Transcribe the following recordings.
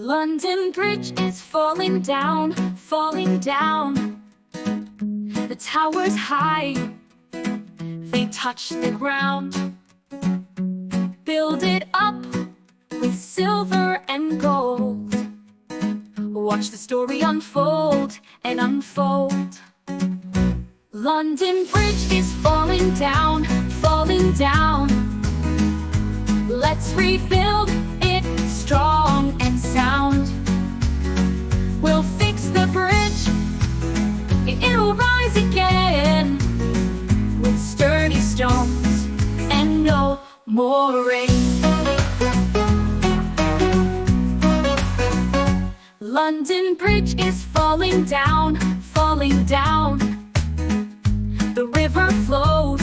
London Bridge is falling down, falling down. The towers high, they touch the ground. Build it up with silver and gold. Watch the story unfold and unfold. London Bridge is falling down, falling down. Let's rebuild it strong and sound. We'll fix the bridge, it'll rise again, with sturdy stones and no more rain. London Bridge is falling down, falling down. The river flows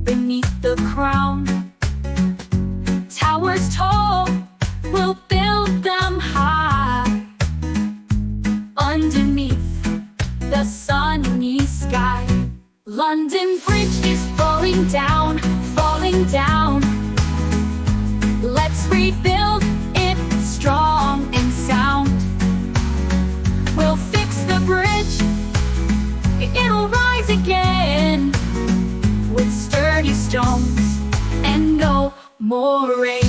beneath the crown. Towers tall, we'll build them high, underneath the sunny sky. London Bridge is falling down, falling down. Let's rebuild it strong and sound. We'll fix the bridge, it'll rise again, with sturdy stones and no more rain.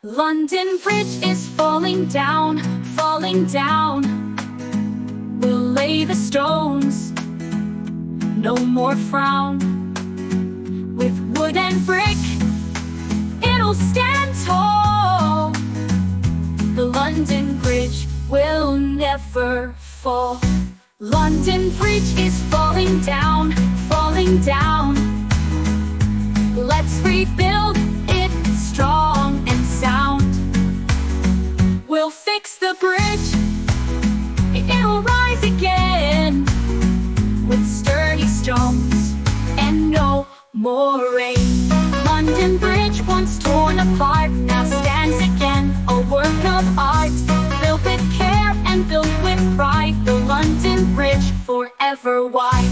London Bridge is falling down, falling down. We'll lay the stones, no more frown. With wood and brick, it'll stand tall. The London Bridge will never fall. London Bridge is falling down, falling down. Let's rebuild it strong and sound. We'll fix the bridge, it'll rise again, with sturdy stones and no more rain. London Bridge, once torn apart, now stands again, a work of art, built with care and built with pride. The London Bridge forever wide.